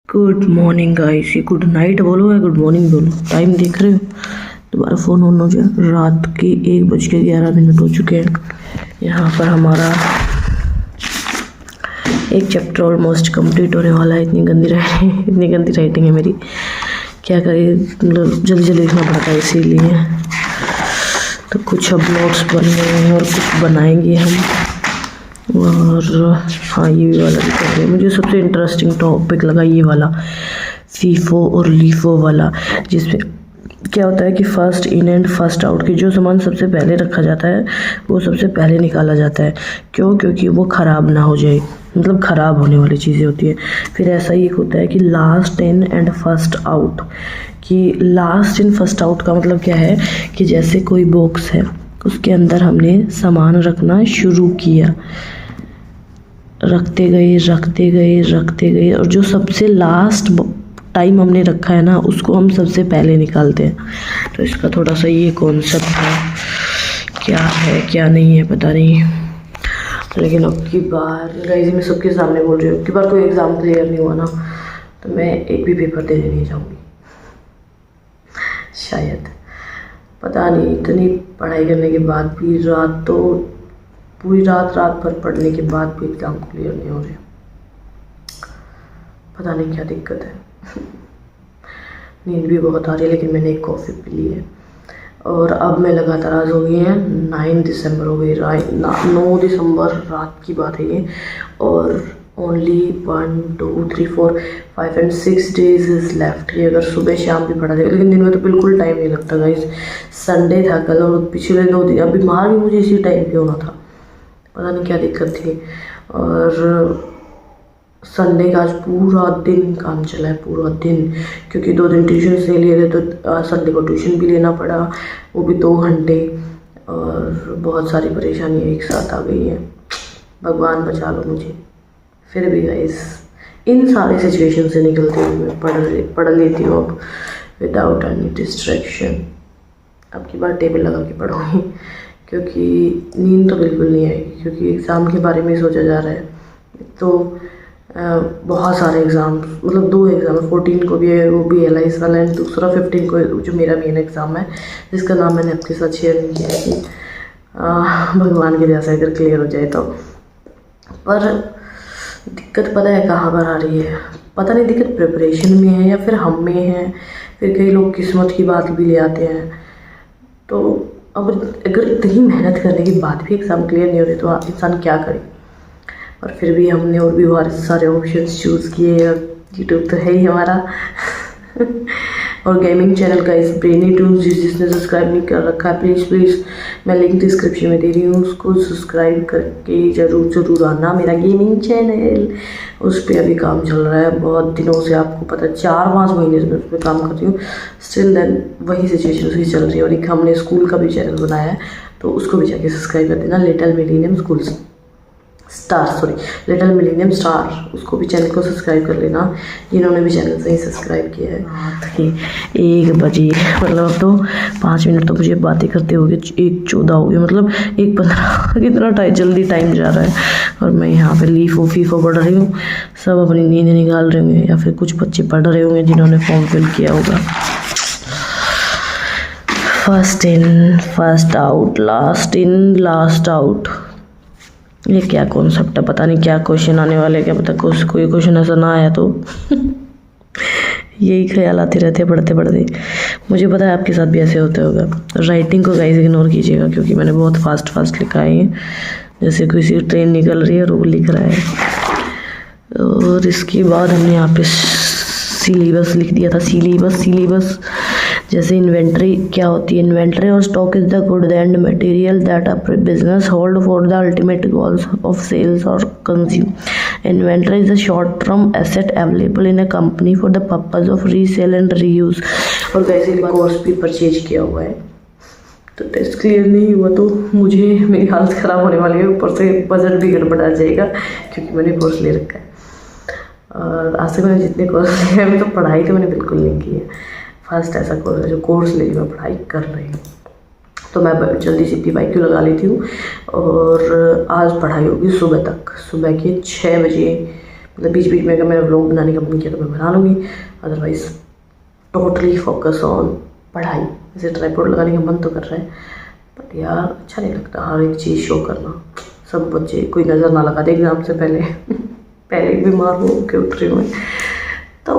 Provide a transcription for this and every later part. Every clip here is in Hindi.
Good morning guys. ये गुड नाइट बोलो या गुड मॉर्निंग बोलो, टाइम देख रहे हो? दोबारा फ़ोन ऑन हो जाए। रात के 1:11 हो चुके हैं। यहाँ पर हमारा एक चैप्टर ऑलमोस्ट कंप्लीट होने वाला है। इतनी गंदी राइटिंग है मेरी, क्या करें, मतलब जल्दी जल्दी लिखना पड़ता है इसीलिए। तो कुछ अब नोट्स बन रहे हैं और कुछ बनाएंगे हम। और हाँ, ये वाला भी कर रहे हैं। मुझे सबसे इंटरेस्टिंग टॉपिक लगा ये वाला, फीफो और लीफो वाला, जिसमें क्या होता है कि first in and first out की जो सामान सबसे पहले रखा जाता है वो सबसे पहले निकाला जाता है। क्यों? क्योंकि वो ख़राब ना हो जाए, मतलब ख़राब होने वाली चीज़ें होती हैं। फिर ऐसा ही एक होता है कि last in and first out, कि लास्ट इन फर्स्ट आउट का मतलब क्या है कि जैसे कोई बॉक्स है, उसके अंदर हमने सामान रखना शुरू किया, रखते गए और जो सबसे लास्ट टाइम हमने रखा है ना, उसको हम सबसे पहले निकालते हैं। तो इसका थोड़ा सा ये कॉन्सेप्ट है, क्या नहीं है पता नहीं। लेकिन अब की बार गाइस, मैं सबके सामने बोल रही हूँ, अब की बार कोई एग्ज़ाम क्लियर नहीं हुआ ना तो मैं एक भी पेपर देने नहीं जाऊँगी शायद। पता नहीं, इतनी पढ़ाई करने के बाद भी पूरी रात भर पढ़ने के बाद भी एग्ज़ाम क्लियर नहीं हो रहे। पता नहीं क्या दिक्कत है। नींद भी बहुत आ रही है, लेकिन मैंने एक कॉफ़ी पी ली है। और अब मैं लगातार, आज हो गई है 9 दिसंबर हो गई, 9 दिसंबर रात की बात है ये। और only 1 2 3 4 5 and 6 days is left. ये अगर सुबह शाम भी पढ़ा जाए, लेकिन दिन में तो बिल्कुल टाइम नहीं लगता गाइस। संडे था कल, और पिछले 2 दिन अब बीमार भी मुझे इसी टाइम पे होना था, पता नहीं क्या दिक्कत थी। और संडे का आज पूरा दिन काम चला है, पूरा दिन, क्योंकि 2 दिन ट्यूशन से लिए थे तो संडे को ट्यूशन भी लेना पड़ा, वो भी 2 घंटे। और बहुत सारी परेशानियाँ एक साथ आ गई हैं, भगवान बचा लो मुझे। फिर भी गाइस, इन सारे सिचुएशन से निकलते हुए मैं पढ़ लेती हूँ अब विदाउट एनी डिस्ट्रैक्शन। अब की बार टेबल लगा के पढ़ूँगी, क्योंकि नींद तो बिल्कुल नहीं आएगी, क्योंकि एग्ज़ाम के बारे में सोचा जा रहा है। तो बहुत सारे एग्ज़ाम, मतलब 2 एग्ज़ाम है, 14 को भी है, वो भी LIS वाला है, दूसरा 15 को जो मेरा मेन एग्ज़ाम है, जिसका नाम मैंने आपके साथ शेयर नहीं किया है कि भगवान की दया से अगर क्लियर हो जाए तो। पर दिक्कत पता है कहाँ पर आ रही है? पता नहीं, दिक्कत प्रिपरेशन में है या फिर हम में है। फिर कई लोग किस्मत की बात भी ले आते हैं। तो अब अगर इतनी मेहनत करने के बाद भी एग्ज़ाम क्लियर नहीं हो रहे तो इंसान क्या करे? और फिर भी हमने और भी बहुत सारे ऑप्शंस चूज़ किए। यूट्यूब तो है ही हमारा और गेमिंग चैनल का इस ब्रेनी टूल्स, जिसने सब्सक्राइब नहीं कर रखा है प्लीज़ मैं लिंक डिस्क्रिप्शन में दे रही हूँ, उसको सब्सक्राइब करके ज़रूर आना। मेरा गेमिंग चैनल, उस पर अभी काम चल रहा है बहुत दिनों से, आपको पता है 4-5 महीने से मैं उस पर काम करती हूँ। स्टिल देन वही सिचुएशन उसकी चल रही है। और एक हमने स्कूल का भी चैनल बनाया है, तो उसको भी जाके सब्सक्राइब कर देना, लिटिल मिलेनियम स्टार, उसको भी चैनल को सब्सक्राइब कर लेना जिन्होंने भी चैनल से ही सब्सक्राइब किया है। रात के 1 बजे, मतलब तो 5 मिनट तो मुझे बातें करते हो गए, 1:14 हो गए, मतलब 1:15 कितना जल्दी टाइम जा रहा है। और मैं यहाँ पे लीफो फीफो पढ़ रही हूँ। सब अपनी नींद निकाल रहे होंगे, या फिर कुछ बच्चे पढ़ रहे होंगे जिन्होंने फॉर्म फिल किया होगा। First in first out, last in last out, ये क्या कॉन्सेप्ट है? पता नहीं क्या क्वेश्चन आने वाले, क्या पता कोई क्वेश्चन ऐसा ना आया तो यही ख्याल आते रहते पढ़ते पढ़ते। मुझे पता है आपके साथ भी ऐसे होता होगा। राइटिंग को गाइस इग्नोर कीजिएगा, क्योंकि मैंने बहुत फास्ट लिखा है, जैसे किसी ट्रेन निकल रही है और वो लिख रहा है। और इसके बाद हमने यहाँ पे सिलेबस लिख दिया था। सिलेबस जैसे इन्वेंट्री क्या होती है? इन्वेंट्री और stock is the good and material that a business hold for the ultimate goals of sales और consume. Inventory is a short term asset available in a company for the purpose of resale and reuse. और वैसे कोर्स भी परचेज किया हुआ है, तो टेस्ट क्लियर नहीं हुआ तो मुझे मेरी हालत ख़राब होने वाली है, ऊपर से बजट भी गड़बड़ा जाएगा, क्योंकि मैंने कोर्स ले रखा है। और आज तक मैंने जितने कोर्स लिए हैं, तो पढ़ाई तो मैंने बिल्कुल नहीं की है। फर्स्ट ऐसा कोर्स है जो कोर्स लेके मैं पढ़ाई कर रही हूँ, तो मैं जल्दी से PYQ लगा लेती हूँ। और आज पढ़ाई होगी सुबह तक, सुबह के 6 बजे मतलब बीच बीच में अगर मेरा व्लॉग बनाने का मन किया तो मैं बना लूँगी, अदरवाइज़ टोटली फोकस ऑन पढ़ाई। वैसे ट्राइपॉड लगाने का मन तो कर रहा है, बट यार अच्छा नहीं लगता हर एक चीज़ शो करना। सब बच्चे कोई नज़र ना लगा दे एग्ज़ाम से पहले पहले बीमार हो के उठ रही हूँ, तो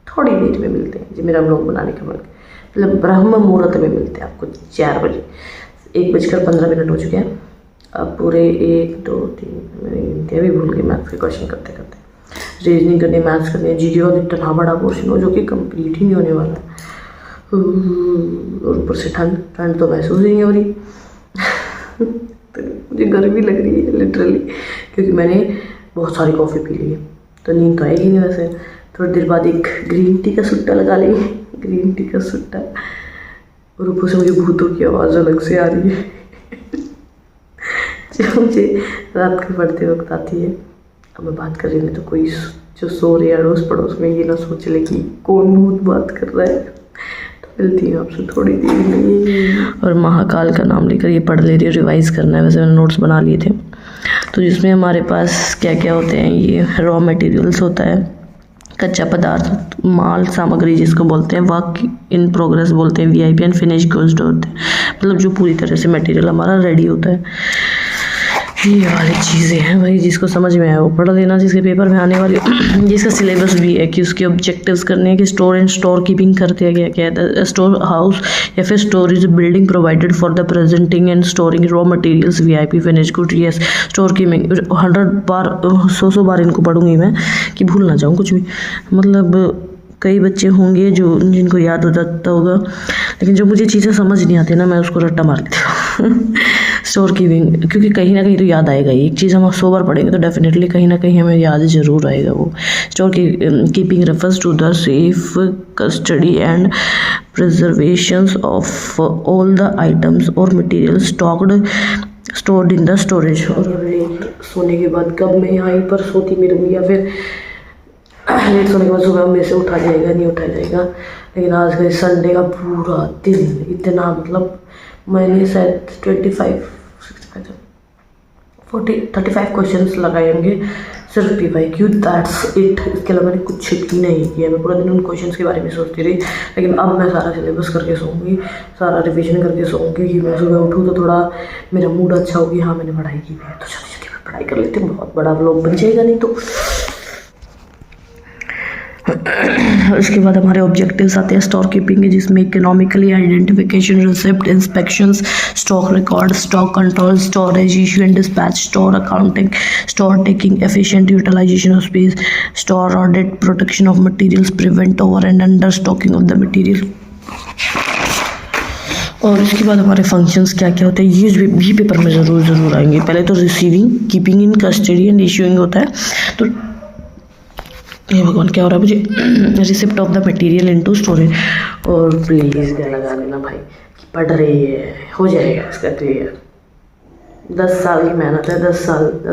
थोड़ी देर में मिलते हैं जी। मेरा व्लॉग बनाने का मन मतलब ब्रह्म मुहूर्त में मिलते हैं आपको 4 बजे। 1:15 हो चुके हैं। अब पूरे 1 2 3 मैंने भी भूल गई मैथ्स के क्वेश्चन करते करते। रीजनिंग करनी, मैथ्स करनी, जीके का इतना बड़ा पोर्शन हो जो कि कंप्लीट ही नहीं होने वाला है। और ऊपर से ठंड तो महसूस ही नहीं हो रही तो मुझे गर्मी लग रही है लिटरली, क्योंकि मैंने बहुत सारी कॉफ़ी पी ली है, तो नींद तो आएगी नहीं। वैसे थोड़ी देर बाद एक ग्रीन टी का सुट्टा लगा लेंगे, ग्रीन टी का सुट्टा। और ऊपर से मुझे भूतों की आवाज़ अलग से आ रही है जो मुझे रात के पढ़ते वक्त आती है। अब मैं बात कर रही हूँ तो कोई जो सो रहे अड़ोस पड़ोस में ये ना सोच ले कि कौन भूत बात कर रहा है। तो मिलती हूँ आपसे थोड़ी देर में। और महाकाल का नाम लेकर ये पढ़ ले रही हूँ, रिवाइज करना है। वैसे मैंने नोट्स बना लिए थे, तो जिसमें हमारे पास क्या क्या होते हैं, ये रॉ मटेरियल्स होता है, कच्चा पदार्थ, माल सामग्री जिसको बोलते हैं, वर्क इन प्रोग्रेस बोलते हैं, वीआईपी एंड फिनिश गुड्स होते हैं, मतलब जो पूरी तरह से मटेरियल हमारा रेडी होता है। ये वाली चीज़ें हैं भाई, जिसको समझ में आए वो पढ़ लेना, जिसके पेपर में आने वाली जिसका सिलेबस भी है कि उसके ऑब्जेक्टिव्स करने हैं कि स्टोर एंड स्टोर कीपिंग करते हैं, क्या कहता है स्टोर हाउस या फिर storage building provided for the presenting and storing raw materials VIP finish good. Yes, store keeping 100 बार 100 बार इनको पढ़ूंगी मैं कि भूल ना जाऊँ कुछ भी। मतलब कई बच्चे होंगे जो जिनको याद हो जाता होगा, लेकिन जो मुझे चीज़ें समझ नहीं आती ना, मैं उसको रट्टा मार लेती हूँ स्टोर कीपिंग, क्योंकि कहीं ना कहीं तो याद आएगा। एक चीज़ हम 100 बार पढ़ेंगे तो डेफिनेटली कहीं ना कहीं हमें याद ज़रूर आएगा वो। Store keeping refers to the safe custody and preservation of all the items और material stored in the storage. और सोने के बाद कब मैं यहाँ पर सोती में रहूँगी, या फिर लेट सोने के बाद सुबह में से उठा जाएगा, नहीं उठा जाएगा। लेकिन आज का संडे का पूरा दिन इतना, मतलब मैंने शायद 35 क्वेश्चंस लगाए होंगे सिर्फ PYQ, दैट्स इट। इसके अलावा मैंने कुछ भी नहीं किया। मैं पूरा दिन उन क्वेश्चंस के बारे में सोचती रही। लेकिन अब मैं सारा सिलेबस करके सोऊंगी, सारा रिविजन करके सोऊंगी कि मैं सुबह उठूँ तो थोड़ा मेरा मूड अच्छा होगी। हाँ, मैंने पढ़ाई की भी है, तो जल्दी जल्दी पढ़ाई कर लेते हैं, बहुत बड़ा व्लॉग बन जाएगा नहीं तो। उसके बाद हमारे ऑब्जेक्टिव्स आते हैं स्टोर कीपिंग, जिसमें economically identification, receipt, inspections, stock record, stock control, storage, issue and dispatch, store accounting, store taking, efficient utilisation of space, store audit, protection of materials, prevent over and under stocking of the material. और इसके बाद हमारे फंक्शंस क्या क्या होते हैं, ये भी पेपर में ज़रूर आएंगे। पहले तो receiving, keeping in custody and issuing होता है। तो ये भगवान क्या हो रहा है मुझे, receipt of the material into storage. और प्लीज़ लगा लेना भाई कि पढ़ रही है, हो जाएगा इसका क्लियर। 10 साल की मेहनत है, 10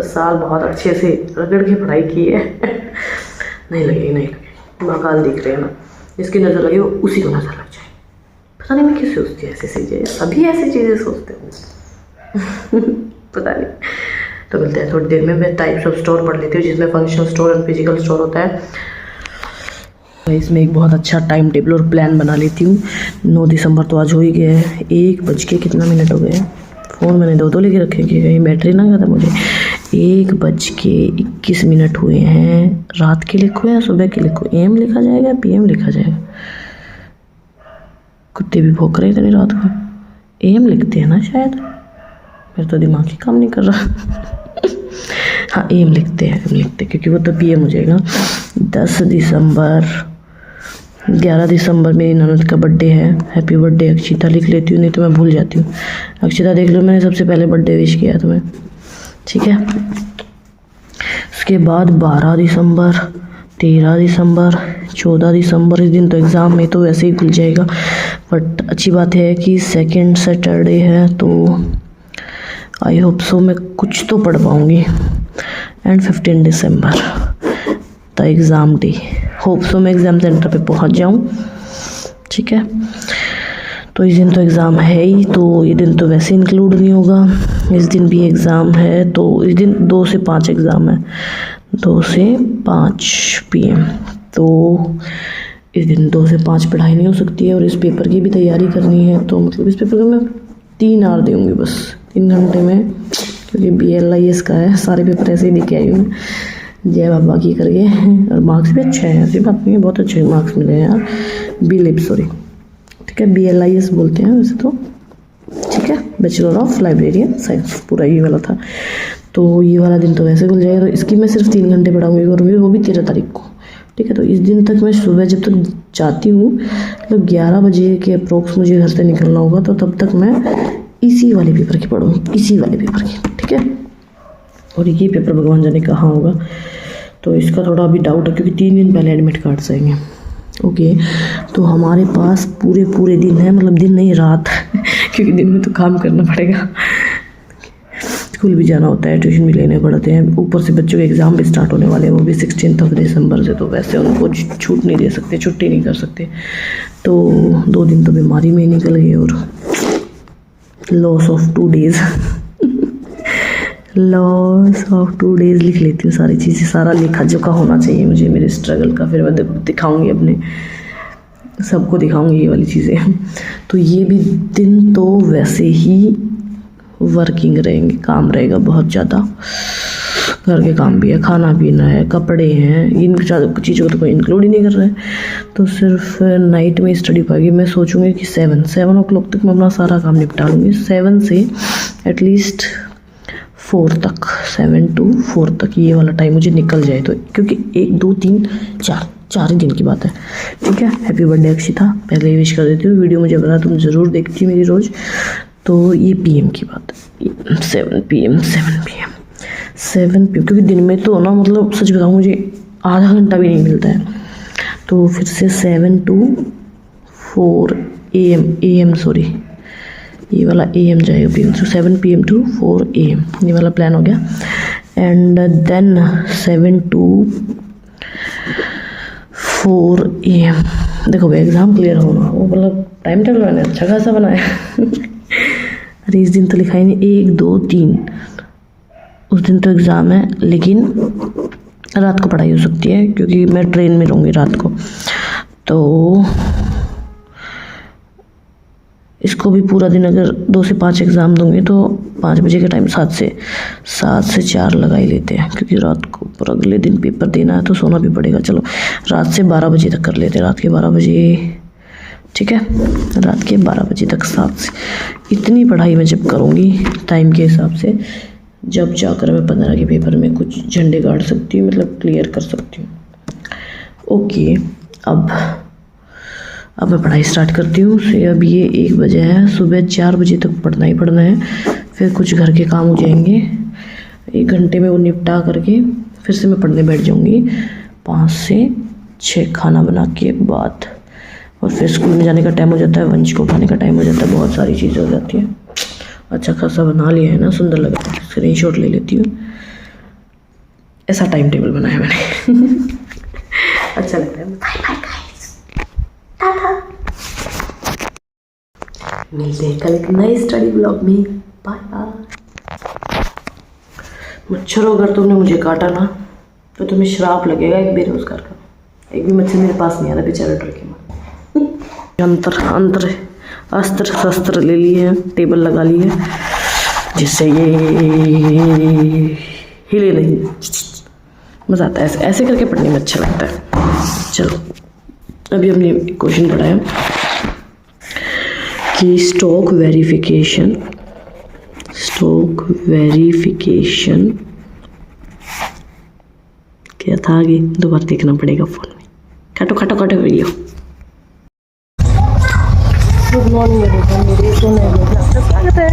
साल बहुत अच्छे से रगड़ के पढ़ाई की है नहीं लगेगी। महाकाल दिख रहे हैं ना, जिसकी नज़र लगे वो उसी को नज़र लग जाए। पता नहीं मैं क्यों सोचती हूँ ऐसी चीज़ें, सभी ऐसी चीज़ें सोचते हैं पता नहीं। तो मिलते हैं थोड़ी देर में। मैं टाइप्स ऑफ स्टोर पढ़ लेती हूँ, जिसमें फंक्शनल स्टोर और फिजिकल स्टोर होता है। तो इसमें एक बहुत अच्छा टाइम टेबल और प्लान बना लेती हूँ। 9 दिसंबर तो आज हो ही गया है, 1 कितना मिनट हो गए। फ़ोन मैंने 2 लेके रखे कि कहीं बैटरी ना खत्म हो जाए। 1:21 हुए हैं। रात के लिखो या सुबह के लिखो, AM लिखा जाएगा, PM लिखा जाएगा। कुत्ते भी भौंक रहे थे रात को, AM लिखते हैं ना शायद, मेरा तो दिमाग ही काम नहीं कर रहा हाँ, AM लिखते हैं क्योंकि वो तो PM हो जाएगा। 10 दिसंबर, 11 दिसंबर मेरी ननद का बर्थडे है। हैप्पी बर्थडे अक्षिता लिख लेती हूँ, नहीं तो मैं भूल जाती हूँ। अक्षिता देख लो, मैंने सबसे पहले बर्थडे विश किया तुम्हें, ठीक है। उसके बाद 12 दिसंबर, 13 दिसंबर, 14 दिसंबर, इस दिन तो एग्ज़ाम में तो वैसे ही खुल जाएगा, बट अच्छी बात है कि सेकेंड सैटरडे है तो आई होप सो मैं कुछ तो पढ़ पाऊँगी। And 15 December the exam day, hope so मैं एग्ज़ाम सेंटर पे पहुँच जाऊँ, ठीक है। तो इस दिन तो एग्ज़ाम है ही, तो ये दिन तो वैसे इंक्लूड नहीं होगा। इस दिन भी एग्ज़ाम है, तो इस दिन 2 से 5 एग्ज़ाम है, 2 से 5 PM। तो इस दिन 2 से 5 पढ़ाई नहीं हो सकती है और इस पेपर की भी तैयारी करनी है। तो मतलब इस पेपर का मैं 3 आवर दूँगी बस, 3 घंटे में, क्योंकि BLIS का है। सारे पेपर ऐसे ही दे के आई हूँ जय बाबा की करके, और मार्क्स भी अच्छे हैं, ऐसी बात नहीं है, बहुत अच्छे मार्क्स मिले हैं यार। BLIB सॉरी, ठीक है, BLIS बोलते हैं वैसे तो, ठीक है, बैचलर ऑफ लाइब्रेरियन साइंस, पूरा ये वाला था। तो ये वाला दिन तो वैसे खुल जाएगा, तो इसकी मैं सिर्फ 3 घंटे पढ़ाऊँगी और वो भी 13 तारीख को, ठीक है। तो इस दिन तक मैं सुबह जब तक जाती हूँ, मतलब 11 बजे के अप्रोक्स मुझे घर से निकलना होगा, तो तब तक मैं इसी वाले पेपर की पढ़ूँगी, इसी वाले पेपर की, ठीक है। और ये पेपर भगवान जाने कहाँ होगा, तो इसका थोड़ा अभी डाउट है, क्योंकि 3 दिन पहले एडमिट कार्ड्स आएंगे। ओके, तो हमारे पास पूरे दिन है, मतलब दिन नहीं रात क्योंकि दिन में तो काम करना पड़ेगा, स्कूल भी जाना होता है, ट्यूशन भी लेने पड़ते हैं, ऊपर से बच्चों के एग्ज़ाम भी स्टार्ट होने वाले हैं, वो भी 16 दिसंबर से। तो वैसे उनको छूट नहीं दे सकते, छुट्टी नहीं कर सकते। तो 2 दिन तो बीमारी में ही निकल गए, और loss of 2 days loss of 2 days लिख लेती हूँ सारी चीज़ें, सारा लेखा जोखा होना चाहिए मुझे मेरे स्ट्रगल का, फिर मैं दिखाऊंगी, अपने सबको दिखाऊंगी ये वाली चीज़ें। तो ये भी दिन तो वैसे ही वर्किंग रहेंगे, काम रहेगा बहुत ज़्यादा, घर के काम भी है, खाना पीना है, कपड़े हैं, इन चीज़ों को तो कोई इंक्लूड ही नहीं कर रहा है। तो सिर्फ नाइट में स्टडी पाएगी। मैं सोचूंगी कि 7 o'clock तक मैं अपना सारा काम निपटा लूँगी, 7 से एटलीस्ट 4 तक, 7 to 4 तक ये वाला टाइम मुझे निकल जाए, तो क्योंकि 1 2 3 4 ही दिन की बात है, ठीक है। हैप्पी बर्थडे अक्षिता, पहले ही विश कर देती हूँ। वीडियो मुझे पता तुम ज़रूर देखती हो मेरी रोज़। तो ये PM की बात है, 7 PM, क्योंकि दिन में तो ना, मतलब सच बताऊँ मुझे आधा घंटा भी नहीं मिलता है। तो फिर से 7 to 4 AM सॉरी, ये वाला AM जाएगा PM, तो 7 PM to 4 AM ये वाला प्लान हो गया। एंड देन 7 to 4 AM देखो भाई, एग्ज़ाम क्लियर होना, वो मतलब टाइम टेबल मैंने अच्छा खासा बनाया अरे इस दिन तो लिखा ही नहीं, 1 2 3 उस दिन तो एग्ज़ाम है, लेकिन रात को पढ़ाई हो सकती है, क्योंकि मैं ट्रेन में रहूँगी रात को। तो इसको भी पूरा दिन अगर 2 से 5 एग्ज़ाम दूंगी, तो 5 बजे के टाइम 7 से 4 लगा ही लेते हैं, क्योंकि रात को पर अगले दिन पेपर देना है, तो सोना भी पड़ेगा। चलो रात से 12 बजे तक कर लेते हैं, रात के 12 बजे, ठीक है, रात के 12 बजे तक 7 से। इतनी पढ़ाई मैं जब करूँगी टाइम के हिसाब से, जब जाकर मैं 15 के पेपर में कुछ झंडे गाड़ सकती हूँ, मतलब क्लियर कर सकती हूँ। ओके, अब मैं पढ़ाई स्टार्ट करती हूँ। अब ये 1 बजे है, सुबह 4 बजे तक पढ़ना ही पढ़ना है। फिर कुछ घर के काम हो जाएंगे, 1 घंटे में वो निपटा करके फिर से मैं पढ़ने बैठ जाऊँगी 5 से 6 खाना बना के बाद। और फिर स्कूल में जाने का टाइम हो जाता है, वंश को उठाने का टाइम हो जाता है, बहुत सारी चीज़ें हो जाती हैं। अच्छा खासा बना लिया है ना, सुंदर लग रहा है, स्क्रीनशॉट ले लेती हूँ। ऐसा टाइम टेबल बनाया मैंने अच्छा लगता है। बाय बाय गाइस, टाटा, मिलते हैं कल एक नए स्टडी ब्लॉग में। Bye bye. मच्छरों अगर तुमने मुझे काटा ना, तो तुम्हें श्राप लगेगा एक बेरोजगार का। एक भी मच्छर मेरे पास नहीं आ रहा, बेचारा डर के मारे। अंतर अस्त्र शस्त्र ले लिए हैं, टेबल लगा ली है, जिससे ये हिले नहीं। मज़ा आता है ऐसे करके पढ़ने में, अच्छा लगता है। चलो अभी हमने क्वेश्चन पढ़ा है कि स्टॉक वेरिफिकेशन क्या था आगे, दोबारा देखना पड़ेगा फोन में। काटो वीडियो। गुड मॉर्निंग मेरे स्वागत है।